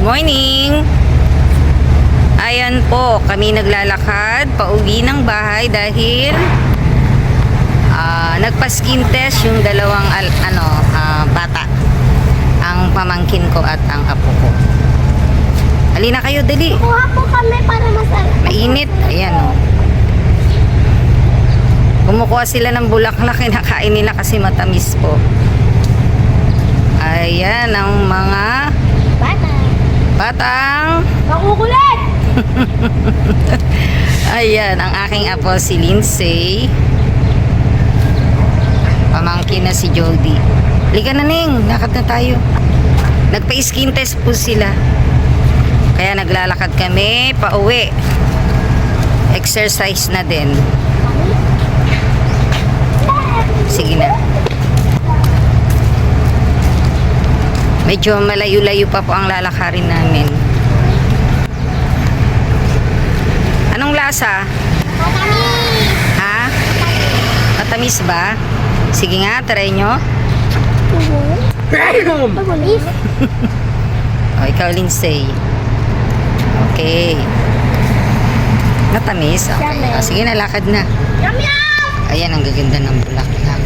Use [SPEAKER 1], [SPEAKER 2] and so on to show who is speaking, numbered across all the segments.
[SPEAKER 1] Morning! Ayan po, kami naglalakad pauwi ng bahay dahil nagpa-skin test yung dalawang bata. Ang pamangkin ko at ang apo ko. Halina kayo, dali.
[SPEAKER 2] Kuha po kami para masarap.
[SPEAKER 1] Mainit. Ayan o. Kumukuha sila ng bulaklak, kinakain nila kasi matamis po. Ayan ang mga batang
[SPEAKER 2] Makukulit!
[SPEAKER 1] ayan, ang aking apo si Lindsay. Pamangkin na si Jody. Halika na, Ning, lakad na tayo. Nagpa-skin test po sila. Kaya naglalakad kami pauwi. Exercise na din. Sige na. Medyo malayo-layo pa po ang lalakarin namin. Anong lasa?
[SPEAKER 2] Matamis!
[SPEAKER 1] Ha? Matamis ba? Sige nga, try nyo.
[SPEAKER 2] Matamis?
[SPEAKER 1] O, ikaw, Lindsay. Okay. Matamis? Okay.
[SPEAKER 2] Yummy.
[SPEAKER 1] O, sige na, lakad na.
[SPEAKER 2] Yum yum!
[SPEAKER 1] Ayan, ang gaganda ng bulaklak.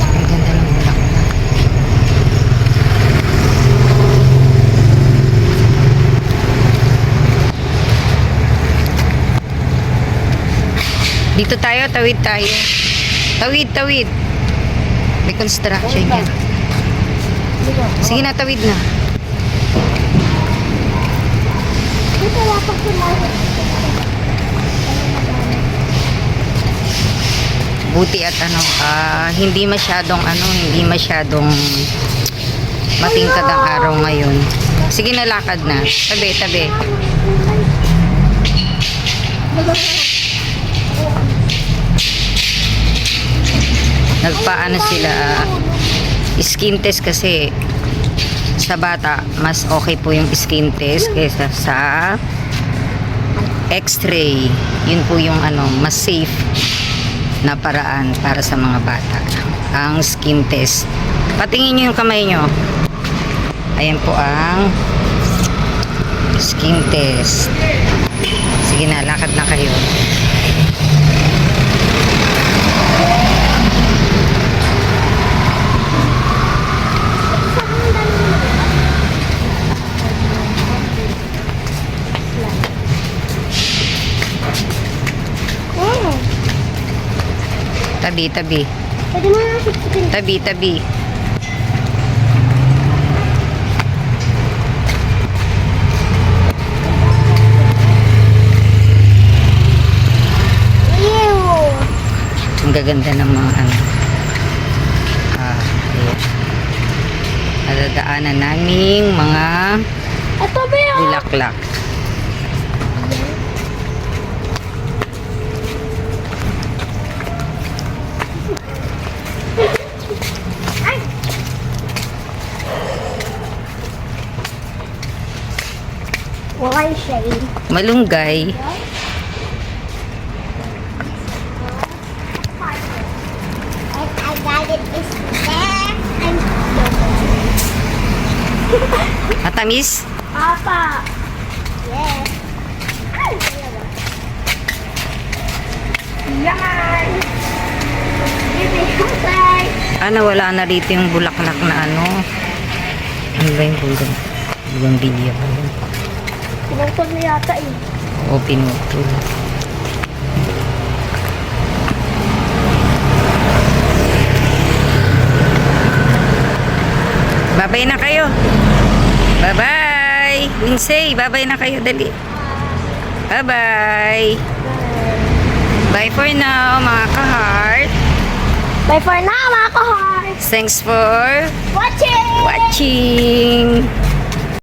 [SPEAKER 1] Ang ganda ng bulaklak. Dito tayo, tawid tayo. Tawid, tawid. May construction yan. Sige na, tawid na.
[SPEAKER 2] Dito wala pa kumain.
[SPEAKER 1] Buti at hindi masyadong matingkad ang araw ngayon. Sige na, lakad na. Tabi, tabi. Nagpaano sila, skin test kasi sa bata, mas okay po yung skin test kaysa sa x-ray. Yun po yung mas safe na paraan para sa mga bata. Ang skin test. Patingin nyo yung kamay nyo. Ayan po ang skin test. Sige na, lakad na kayo. Tabi, tabi.
[SPEAKER 2] Pwede mo na siksikin.
[SPEAKER 1] Tabi, tabi.
[SPEAKER 2] Ew!
[SPEAKER 1] Ang gaganda ng mga ayan. Nadadaanan naming mga
[SPEAKER 2] Ito ba yun?
[SPEAKER 1] bulaklak.
[SPEAKER 2] Walang shade.
[SPEAKER 1] Malunggay.
[SPEAKER 2] And I got it is there. And
[SPEAKER 1] Matamis?
[SPEAKER 2] Papa. Yes. Ay, yan.
[SPEAKER 1] Wala na dito yung bulaklak na ano. Ano ba yung bulong? Bulong bilya ba yun?
[SPEAKER 2] Pinutol mo yata eh.
[SPEAKER 1] O pinutol. Babay na kayo. Bye-bye. Lindsay, babay na kayo. Dali. Bye-bye. Bye for now, mga ka-heart.
[SPEAKER 2] Bye for now, mga ka-hearts.
[SPEAKER 1] Thanks for
[SPEAKER 2] Watching!
[SPEAKER 1] watching.